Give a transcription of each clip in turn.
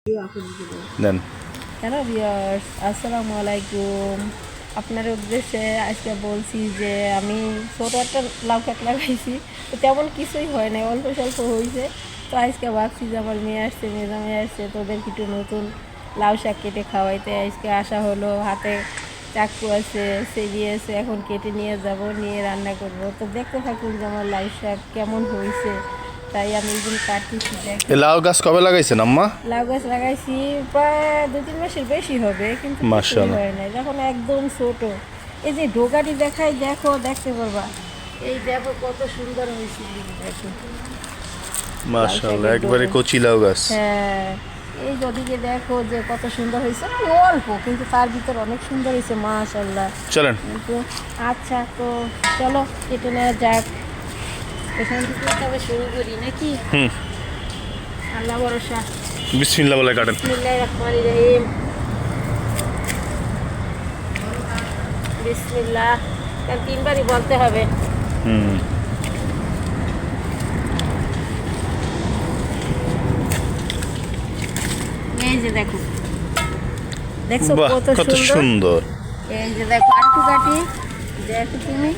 দেন। Hello viewers, আসসালামু আলাইকুম। আপনার উদ্দেশ্যে আজকে বলছি যে আমি ছোট একটা লাউ শাক লাগাইছি, তো তেমন কিছুই হয় না, অল্প স্বল্প হয়েছে। তো আজকে ভাবছি যে আমার মেয়ে আসছে, মেয়ে আসছে, তো ওদেরকে একটু নতুন লাউ শাক কেটে খাওয়াইতে আজকে আসা হলো। হাতে চাকু আছে, সেরি আছে, এখন কেটে নিয়ে যাব, নিয়ে রান্না করব। তো দেখতে থাকুন যে আমার লাউ শাক কেমন হয়েছে। তাই আমি এই দিন কাটতেছি। এই লাউ গাছ কবে লাগাইছেন আম্মা? লাউ গাছ লাগাইছি প্রায় 2-3 মাসের বেশি হবে, কিন্তু কিছুই মাশাআল্লাহ। হয় নাই, যখন একদম ছোট। এই যে ডোগাটি দেখাই, দেখো, দেখতে পারবা। এই দেখো কত সুন্দর হয়েছে, দেখো মাশাআল্লাহ, শাকের একবারে ডগা। কচি লাউ গাছ। হ্যাঁ, এই যদিকে দেখো যে কত সুন্দর হয়েছে, অল্প কিন্তু তার ভিতর অনেক সুন্দর হয়েছে, মাশাআল্লাহ। চলেন। কিন্তু আচ্ছা, তো চলো কেটে নেওয়া যাক। এখান থেকে তবে শুরু করি নাকি? হুম, আল্লাহ ভরসা। বিসমিল্লাহ বলে কাটেন। বিসমিল্লাহির রহমানির রহিম। বিসমিল্লাহ, কারণ 3বারই বলতে হবে। হুম, এই যে দেখো, দেখছো বাহ, কত কত সুন্দর। সুন্দর। এই যে দেখো আটু কাটি, দেখো তুমি।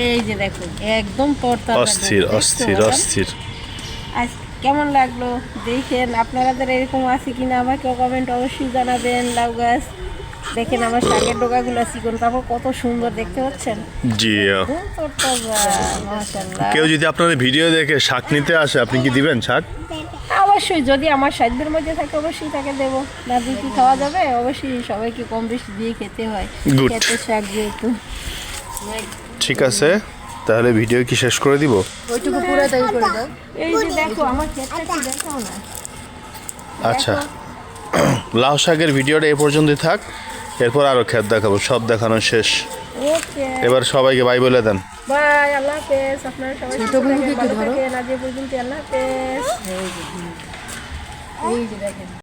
এই যে দেখো একদম তরতাজা। অস্থির দেখছো অস্থির বাবা? অস্থির। আজ কেমন লাগলো দেখেন, আপনাদের এরকম আছে কিনা আমাকে কমেন্ট অবশ্যই জানাবেন। লাউ গাছ দেখেন, আমার শাকের ডোকাগুলো চিকন, তারপর কত সুন্দর দেখতে পাচ্ছেন। জি, একদম তরতাজা, মাশাআল্লাহ। কেউ যদি আপনার ভিডিও দেখে শাক নিতে আসে, আপনি কি দিবেন শাক? অবশ্যই, যদি আমার সাধ্যের মধ্যে থাকে অবশ্যই তাকে দেবো। না দিয়ে কি খাওয়া যাবে? অবশ্যই সবাইকে কম বেশি দিয়ে খেতে হয়। Good. খেতে শাক যেহেতু। ঠিক আছে, তাহলে ভিডিও কি শেষ করে দিব? ওইটুকু পুরো তৈরি করে দাও। এই যে দেখো আমার ক্ষেতটা কি, দেখাও না। আচ্ছা, লাউ শাকের ভিডিওটা এই পর্যন্তই থাক, এরপর আরও ক্ষেত দেখাবো। সব দেখানো শেষ, ওকে, এবার সবাইকে বাই বলে দেন। বাই, আল্লাহ হাফেজ। আপনারা সবাই সুস্থ থাকেন, ভালো থাকেন। আজ এই পর্যন্ত, আল্লাহ হাফেজ। এই যে দেখেন।